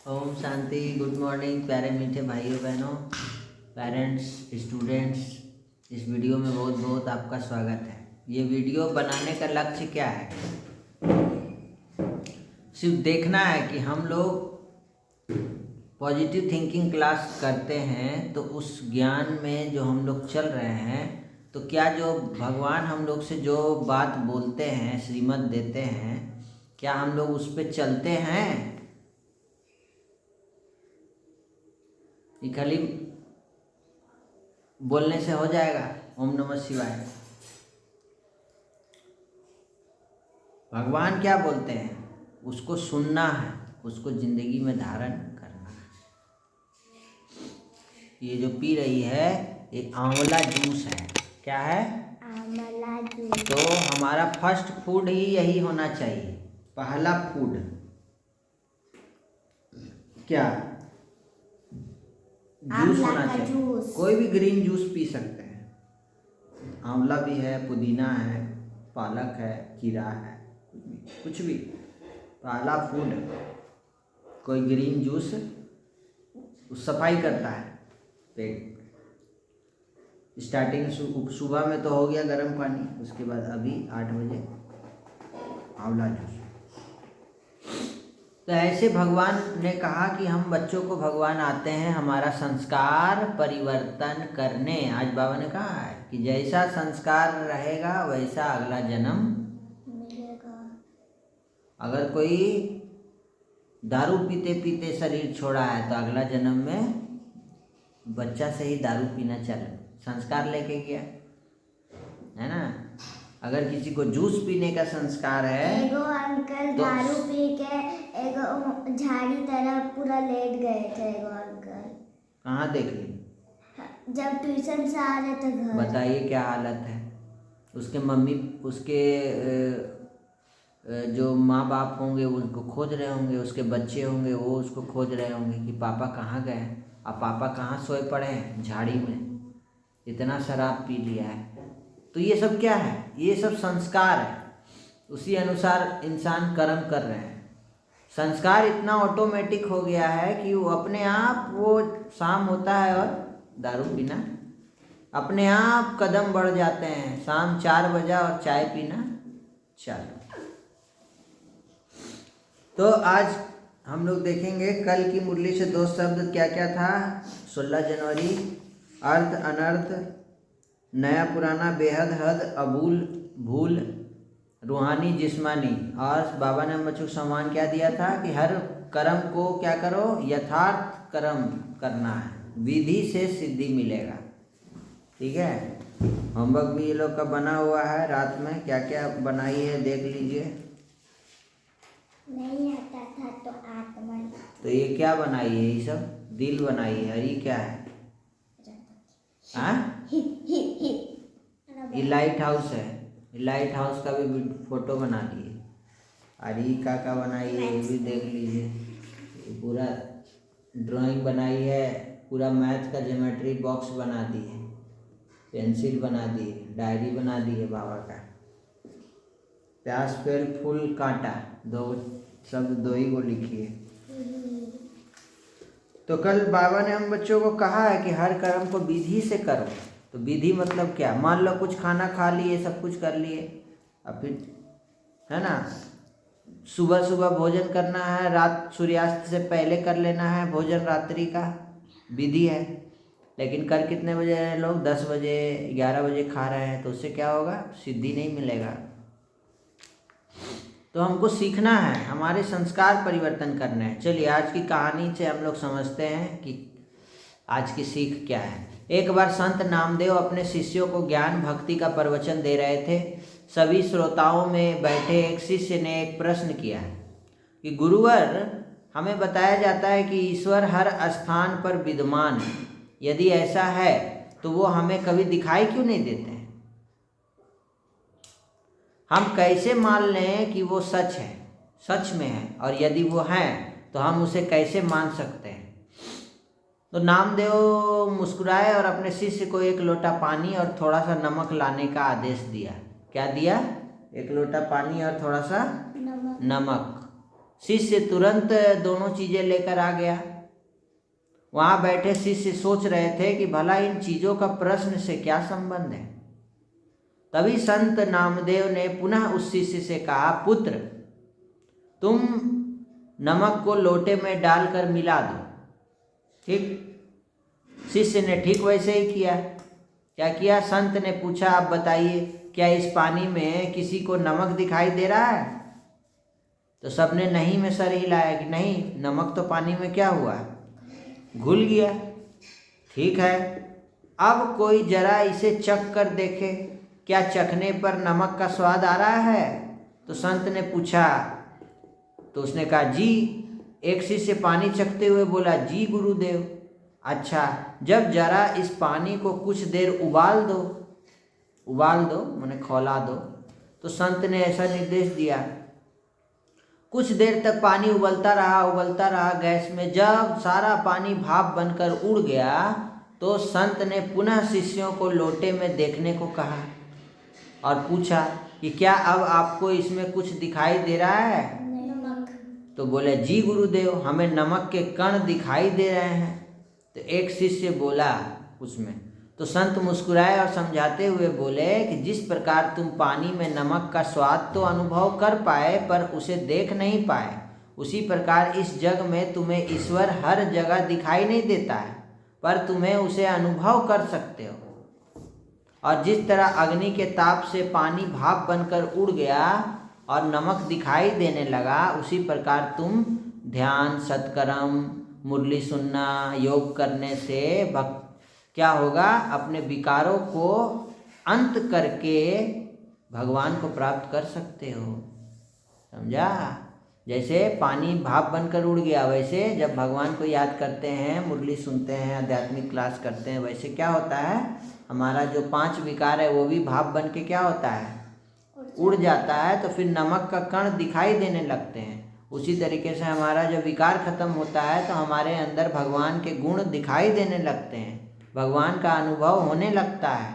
Om Shanti. Good morning प्यारे मीठे भाइयों बहनों, पेरेंट्स, स्टूडेंट्स। इस वीडियो में बहुत बहुत आपका स्वागत है। ये वीडियो बनाने का लक्ष्य क्या है? सिर्फ देखना है कि हम लोग पॉजिटिव थिंकिंग क्लास करते हैं तो उस ज्ञान में जो हम लोग चल रहे हैं, तो क्या जो भगवान हम लोग से जो बात बोलते हैं, श्रीमत देते हैं, क्या हम लोग उस पर चलते हैं? ये खाली बोलने से हो जाएगा? ओम नमः शिवाय। भगवान क्या बोलते हैं उसको सुनना है, उसको जिंदगी में धारण करना है। ये जो पी रही है ये आंवला जूस है। क्या है? आंवला जूस। तो हमारा फर्स्ट फूड ही यही होना चाहिए। पहला फूड क्या? जूस होना चाहिए। कोई भी ग्रीन जूस पी सकते हैं। आंवला भी है, पुदीना है, पालक है, खीरा है, कुछ भी। पहला फूड कोई ग्रीन जूस सफाई करता है पेट। स्टार्टिंग सुबह में तो हो गया गर्म पानी, उसके बाद अभी 8 बजे आंवला जूस। तो ऐसे भगवान ने कहा कि हम बच्चों को, भगवान आते हैं हमारा संस्कार परिवर्तन करने। आज बाबा ने कहा है कि जैसा संस्कार रहेगा वैसा अगला जन्म मिलेगा। अगर कोई दारू पीते पीते शरीर छोड़ा है तो अगला जन्म में बच्चा से ही दारू पीना चले, संस्कार लेके गया है ना। अगर किसी को जूस पीने का संस्कार है, एगो अंकल तो दारू पी के एगो झाड़ी तरह पूरा लेट गए थे। एगो अंकल कहाँ देख ली? जब ट्यूशन से आ रहे थे घर। बताइए क्या हालत है उसके? मम्मी उसके जो माँ बाप होंगे उसको खोज रहे होंगे, उसके बच्चे होंगे वो उसको खोज रहे होंगे कि पापा कहाँ गए, अब पापा कहाँ सोए पड़े हैं झाड़ी में, इतना शराब पी लिया है। तो ये सब क्या है? ये सब संस्कार है। उसी अनुसार इंसान कर्म कर रहे हैं। संस्कार इतना ऑटोमेटिक हो गया है कि वो अपने आप, वो शाम होता है और दारू पीना अपने आप कदम बढ़ जाते हैं। शाम 4 बजा और चाय पीना चालू। तो आज हम लोग देखेंगे कल की मुरली से 2 शब्द क्या क्या था। 16 जनवरी, अर्थ अनर्थ, नया पुराना, बेहद हद, अबूल भूल, रूहानी जिस्मानी। और बाबा ने हम बच्चों को सम्मान क्या दिया था कि हर कर्म को क्या करो, यथार्थ कर्म करना है, विधि से सिद्धि मिलेगा। ठीक है। होमवर्क भी ये लोग का बना हुआ है। रात में क्या क्या बनाई है देख लीजिए। नहीं आता था तो आत्मा। तो ये क्या बनाई है? ये सब दिल बनाई है। और ये क्या है? ये लाइट हाउस है। लाइट हाउस का भी फोटो बना दिए। और ये का बनाई है ये भी देख लीजिए। ये पूरा ड्राइंग बनाई है, पूरा मैथ का ज्योमेट्री बॉक्स बना दी है, पेंसिल बना दी है, डायरी बना दी है बाबा का। प्यास पेड़ फूल कांटा, 2 शब्द 2 ही को लिखिए। तो कल बाबा ने हम बच्चों को कहा है कि हर कर्म को विधि से करो। तो विधि मतलब क्या? मान लो कुछ खाना खा लिए, सब कुछ कर लिए, अब फिर है ना, सुबह सुबह भोजन करना है, रात सूर्यास्त से पहले कर लेना है भोजन, रात्रि का विधि है। लेकिन कर कितने बजे रहे लोग? 10 बजे 11 बजे खा रहे हैं। तो उससे क्या होगा? सिद्धि नहीं मिलेगा। तो हमको सीखना है, हमारे संस्कार परिवर्तन करने हैं। चलिए आज की कहानी से हम लोग समझते हैं कि आज की सीख क्या है। एक बार संत नामदेव अपने शिष्यों को ज्ञान भक्ति का प्रवचन दे रहे थे। सभी श्रोताओं में बैठे एक शिष्य ने एक प्रश्न किया कि गुरुवर, हमें बताया जाता है कि ईश्वर हर स्थान पर विद्यमान है। यदि ऐसा है तो वो हमें कभी दिखाई क्यों नहीं देते हैं? हम कैसे मान लें कि वो सच है, सच में है? और यदि वो है तो हम उसे कैसे मान सकते हैं? तो नामदेव मुस्कुराए और अपने शिष्य को 1 लोटा पानी और थोड़ा सा नमक लाने का आदेश दिया। क्या दिया? 1 लोटा पानी और थोड़ा सा नमक। शिष्य तुरंत दोनों चीजें लेकर आ गया। वहां बैठे शिष्य सोच रहे थे कि भला इन चीजों का प्रश्न से क्या संबंध है। तभी संत नामदेव ने पुनः उस शिष्य से कहा, पुत्र तुम नमक को लोटे में डालकर मिला दो। ठीक। शिष्य ने ठीक वैसे ही किया। क्या किया? संत ने पूछा, आप बताइए क्या इस पानी में किसी को नमक दिखाई दे रहा है? तो सबने नहीं में सर हिलाया कि नहीं, नमक तो पानी में क्या हुआ, घुल गया। ठीक है, अब कोई जरा इसे चख कर देखे, क्या चखने पर नमक का स्वाद आ रहा है? तो संत ने पूछा, तो उसने कहा जी। एक शिष्य पानी चखते हुए बोला, जी गुरुदेव। अच्छा, जब जरा इस पानी को कुछ देर उबाल दो माने खौला दो। तो संत ने ऐसा निर्देश दिया। कुछ देर तक पानी उबलता रहा गैस में। जब सारा पानी भाप बनकर उड़ गया तो संत ने पुनः शिष्यों को लोटे में देखने को कहा और पूछा कि क्या अब आपको इसमें कुछ दिखाई दे रहा है? नमक। तो बोले, जी गुरुदेव, हमें नमक के कण दिखाई दे रहे हैं। तो एक शिष्य बोला उसमें। तो संत मुस्कुराए और समझाते हुए बोले कि जिस प्रकार तुम पानी में नमक का स्वाद तो अनुभव कर पाए पर उसे देख नहीं पाए, उसी प्रकार इस जग में तुम्हें ईश्वर हर जगह दिखाई नहीं देता है पर तुम्हें उसे अनुभव कर सकते हो। और जिस तरह अग्नि के ताप से पानी भाप बनकर उड़ गया और नमक दिखाई देने लगा, उसी प्रकार तुम ध्यान, सत्कर्म, मुरली सुनना, योग करने से क्या होगा, अपने विकारों को अंत करके भगवान को प्राप्त कर सकते हो। समझा? जैसे पानी भाप बनकर उड़ गया, वैसे जब भगवान को याद करते हैं, मुरली सुनते हैं, आध्यात्मिक क्लास करते हैं, वैसे क्या होता है, हमारा जो 5 विकार है वो भी भाप बन के क्या होता है, उड़ जाता है। तो फिर नमक का कण दिखाई देने लगते हैं। उसी तरीके से हमारा जब विकार खत्म होता है तो हमारे अंदर भगवान के गुण दिखाई देने लगते हैं, भगवान का अनुभव होने लगता है।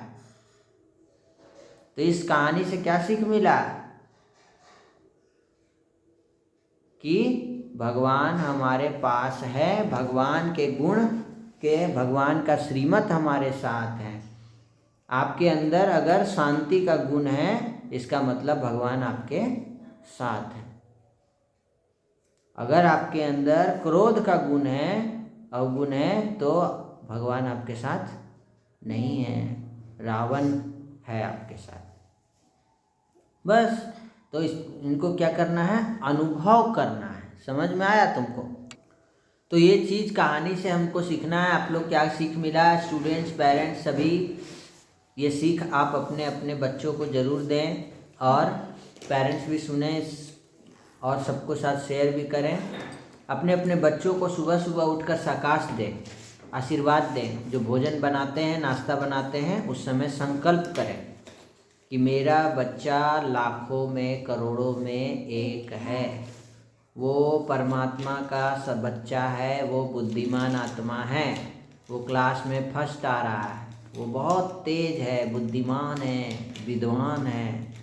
तो इस कहानी से क्या सीख मिला कि भगवान हमारे पास है, भगवान के गुण के, भगवान का श्रीमत हमारे साथ है। आपके अंदर अगर शांति का गुण है, इसका मतलब भगवान आपके साथ है। अगर आपके अंदर क्रोध का गुण है, अवगुण है, तो भगवान आपके साथ नहीं है, रावण है आपके साथ। बस तो इनको क्या करना है, अनुभव करना है। समझ में आया तुमको? तो ये चीज़ कहानी से हमको सीखना है। आप लोग क्या सीख मिला, स्टूडेंट्स, पेरेंट्स, सभी ये सीख आप अपने अपने बच्चों को ज़रूर दें और पेरेंट्स भी सुने और सबको साथ शेयर भी करें। अपने अपने बच्चों को सुबह सुबह उठकर शाकाश दें, आशीर्वाद दें। जो भोजन बनाते हैं, नाश्ता बनाते हैं, उस समय संकल्प करें कि मेरा बच्चा लाखों में, करोड़ों में एक है, वो परमात्मा का सब बच्चा है, वो बुद्धिमान आत्मा है, वो क्लास में फर्स्ट आ रहा है, वो बहुत तेज है, बुद्धिमान है, विद्वान है,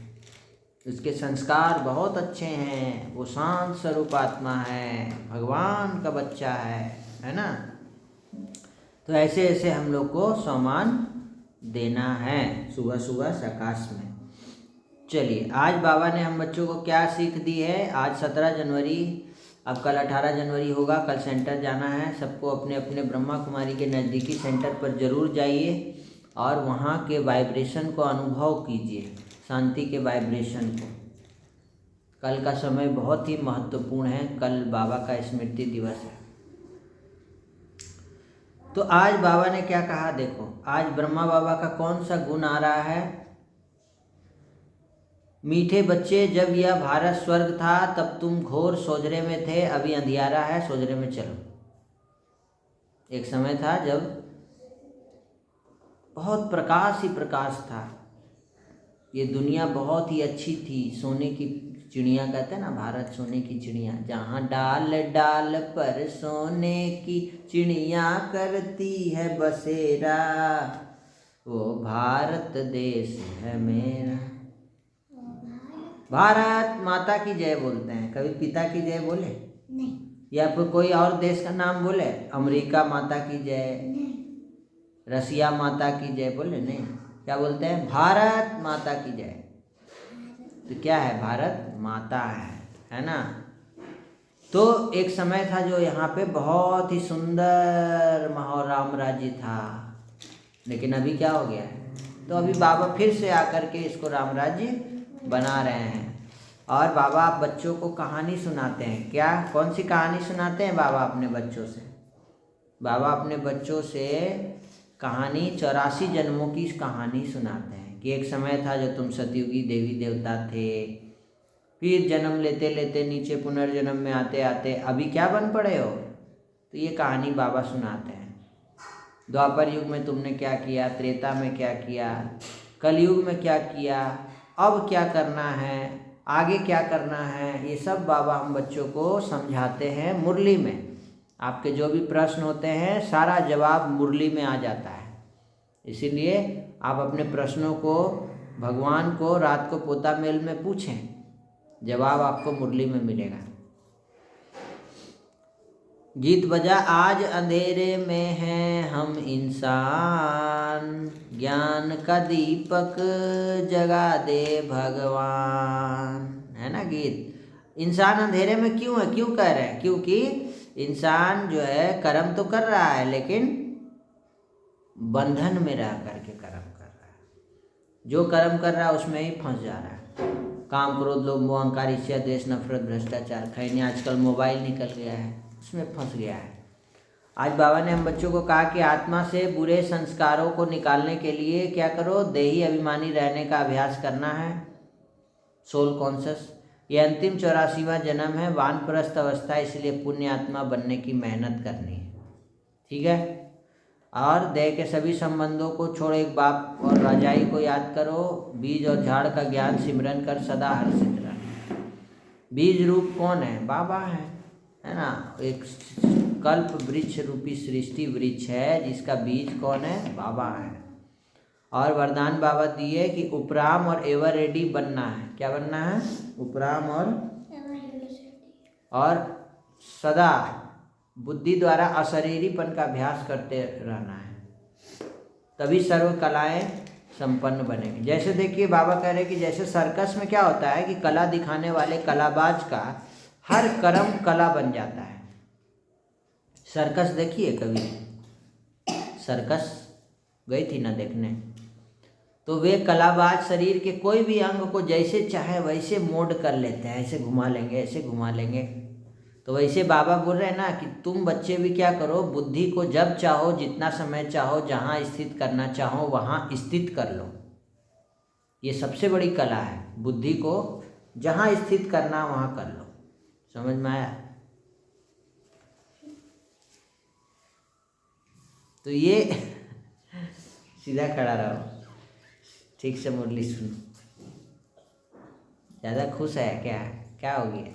उसके संस्कार बहुत अच्छे हैं, वो शांत स्वरूप आत्मा है, भगवान का बच्चा है ना। तो ऐसे ऐसे हम लोग को सम्मान देना है सुबह सुबह सकाश में। चलिए, आज बाबा ने हम बच्चों को क्या सीख दी है। आज 17 जनवरी, अब कल 18 जनवरी होगा, कल सेंटर जाना है। सबको अपने अपने ब्रह्मा कुमारी के नज़दीकी सेंटर पर ज़रूर जाइए और वहाँ के वाइब्रेशन को अनुभव कीजिए, शांति के वाइब्रेशन को। कल का समय बहुत ही महत्वपूर्ण है, कल बाबा का स्मृति दिवस है। तो आज बाबा ने क्या कहा, देखो आज ब्रह्मा बाबा का कौन सा गुण आ रहा है। मीठे बच्चे, जब यह भारत स्वर्ग था तब तुम घोर सोजरे में थे, अभी अंधियारा है, सोजरे में चलो। एक समय था जब बहुत प्रकाश ही प्रकाश था, ये दुनिया बहुत ही अच्छी थी, सोने की चिड़िया कहते हैं ना, भारत सोने की चिड़िया, जहाँ डाल डाल पर सोने की चिड़िया करती है बसेरा, वो भारत देश है मेरा। भारत माता की जय बोलते हैं। कभी पिता की जय बोले? नहीं। या फिर कोई और देश का नाम बोले? अमेरिका माता की जय, नहीं। रसिया माता की जय बोले? नहीं। क्या बोलते हैं? भारत माता की जय। तो क्या है? भारत माता है ना। तो एक समय था जो यहाँ पे बहुत ही सुंदर माहौल राम राज्य था, लेकिन अभी क्या हो गया है? तो अभी बाबा फिर से आकर के इसको राम राज्य बना रहे हैं। और बाबा बच्चों को कहानी सुनाते हैं। क्या? कौन सी कहानी सुनाते हैं बाबा अपने बच्चों से? बाबा अपने बच्चों से कहानी 84 जन्मों की कहानी सुनाते हैं कि एक समय था जो तुम सतयुगी देवी देवता थे, फिर जन्म लेते लेते नीचे पुनर्जन्म में आते आते अभी क्या बन पड़े हो। तो ये कहानी बाबा सुनाते हैं। द्वापर युग में तुमने क्या किया, त्रेता में क्या किया, कलयुग में क्या किया, अब क्या करना है, आगे क्या करना है, ये सब बाबा हम बच्चों को समझाते हैं मुरली में। आपके जो भी प्रश्न होते हैं सारा जवाब मुरली में आ जाता है। इसीलिए आप अपने प्रश्नों को भगवान को रात को पोता मेल में पूछें, जवाब आपको मुरली में मिलेगा। गीत बजा आज अंधेरे में हैं हम इंसान, ज्ञान का दीपक जगा दे भगवान, है ना गीत। इंसान अंधेरे में क्यों है? क्यों कह रहे हैं? क्योंकि इंसान जो है कर्म तो कर रहा है लेकिन बंधन में रह करके कर्म कर रहा है। जो कर्म कर रहा है उसमें ही फंस जा रहा है। काम क्रोध लोभ मोह अहंकार ईर्ष्या द्वेष नफरत भ्रष्टाचार, खैनी आजकल मोबाइल निकल गया है, उसमें फंस गया है। आज बाबा ने हम बच्चों को कहा कि आत्मा से बुरे संस्कारों को निकालने के लिए क्या करो? देही अभिमानी रहने का अभ्यास करना है, सोल कॉन्शस। ये अंतिम 84वां जन्म है, वानप्रस्थ अवस्था, इसलिए पुण्य आत्मा बनने की मेहनत करनी है। ठीक है। और देह के सभी संबंधों को छोड़ एक बाप और राजाई को याद करो, बीज और झाड़ का ज्ञान सिमरन कर सदा हर्षित रहना। बीज रूप कौन है? बाबा है ना। एक कल्प वृक्ष रूपी सृष्टि वृक्ष है जिसका बीज कौन है? बाबा है। और वरदान बाबा दिए कि उपराम और एवर रेडी बनना है। क्या बनना है? उपराम और सदा बुद्धि द्वारा अशरीरीपन का अभ्यास करते रहना है, तभी सर्व कलाएं संपन्न बनेंगी। जैसे देखिए बाबा कह रहे कि जैसे सर्कस में क्या होता है कि कला दिखाने वाले कलाबाज का हर कर्म कला बन जाता है। सर्कस देखिए, कभी सर्कस गई थी ना देखने, तो वे कलाबाज शरीर के कोई भी अंग को जैसे चाहे वैसे मोड कर लेते हैं, ऐसे घुमा लेंगे, ऐसे घुमा लेंगे। तो वैसे बाबा बोल रहे हैं ना कि तुम बच्चे भी क्या करो, बुद्धि को जब चाहो, जितना समय चाहो, जहाँ स्थित करना चाहो वहाँ स्थित कर लो। ये सबसे बड़ी कला है, बुद्धि को जहाँ स्थित करना वहाँ कर लो। समझ में आया? तो ये सीधा खड़ा रहो, ठीक से मुरली सुनो। ज़्यादा खुश है क्या? क्या हो गया?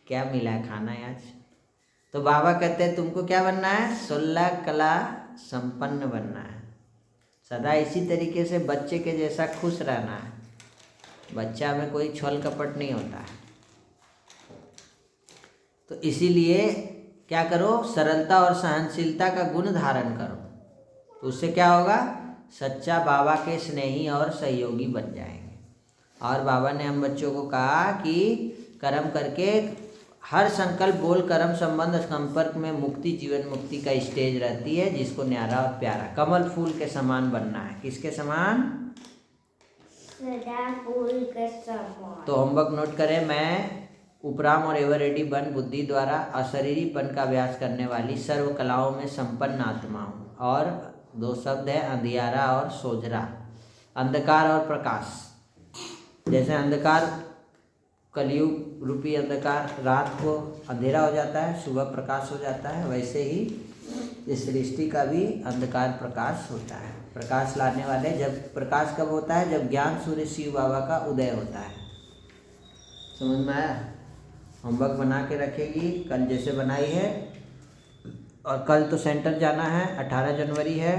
क्या मिला है खाना आज? तो बाबा कहते हैं तुमको क्या बनना है? 16 कला संपन्न बनना है। सदा इसी तरीके से बच्चे के जैसा खुश रहना है। बच्चा में कोई छल कपट नहीं होता है। तो इसीलिए क्या करो? सरलता और सहनशीलता का गुण धारण करो, तो उससे क्या होगा? सच्चा बाबा के स्नेही और सहयोगी बन जाएंगे। और बाबा ने हम बच्चों को कहा कि कर्म करके हर संकल्प बोल कर्म संबंध संपर्क में मुक्ति, जीवन मुक्ति का स्टेज रहती है, जिसको न्यारा और प्यारा कमल फूल के समान बनना है। किसके समान? सदा फूल के समान। तो होमवर्क नोट करें, मैं उपराम और एवर रेडी बन बुद्धि द्वारा अशरीरीपन का अभ्यास करने वाली सर्व कलाओं में संपन्न आत्मा हूँ। और 2 शब्द है, अंधियारा और सोजरा, अंधकार और प्रकाश। जैसे अंधकार कलयुग रूपी अंधकार, रात को अंधेरा हो जाता है, सुबह प्रकाश हो जाता है, वैसे ही इस सृष्टि का भी अंधकार प्रकाश होता है। प्रकाश लाने वाले, जब प्रकाश कब होता है? जब ज्ञान सूर्य शिव बाबा का उदय होता है। समझ में आया? होमवर्क बना के रखेगी कल जैसे बनाई है। और कल तो सेंटर जाना है, 18 जनवरी है।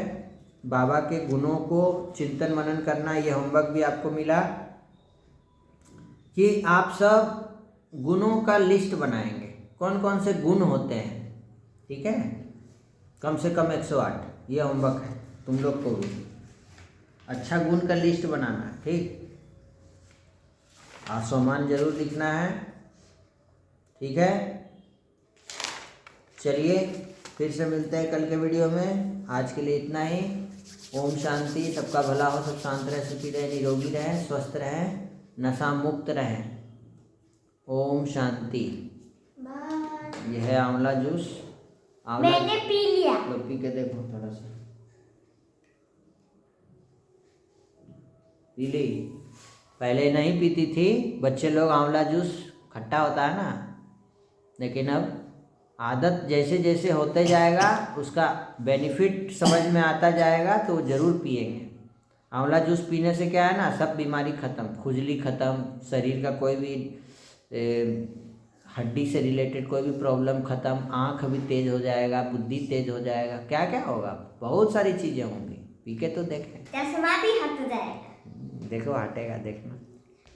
बाबा के गुणों को चिंतन मनन करना, ये होमवर्क भी आपको मिला। कि आप सब गुणों का लिस्ट बनाएंगे, कौन कौन से गुण होते हैं, ठीक है। कम से कम 108, ये होमवर्क है तुम लोग को भी। अच्छा गुण का लिस्ट बनाना है, ठीक। आसमान जरूर लिखना है, ठीक है। चलिए फिर से मिलते हैं कल के वीडियो में। आज के लिए इतना ही। ओम शांति। सबका भला हो, सब शांत रहे, सुखी रहे, निरोगी रहे, स्वस्थ रहे, नशा मुक्त रहे। ओम शांति। बाय। यह है आंवला जूस। आंवला मैंने पी लिया। लो पी के देखो थोड़ा सा। पी ली? पहले नहीं पीती थी बच्चे लोग आंवला जूस, खट्टा होता है ना, लेकिन अब आदत जैसे जैसे होते जाएगा उसका बेनिफिट समझ में आता जाएगा तो ज़रूर पिएंगे। आंवला जूस पीने से क्या है ना, सब बीमारी ख़त्म, खुजली ख़त्म, शरीर का कोई भी हड्डी से रिलेटेड कोई भी प्रॉब्लम ख़त्म, आँख भी तेज़ हो जाएगा, बुद्धि तेज़ हो जाएगा, क्या क्या होगा, बहुत सारी चीज़ें होंगी। पी के तो देखें, चश्मा भी हट जाएगा। देखो हटेगा, देखना।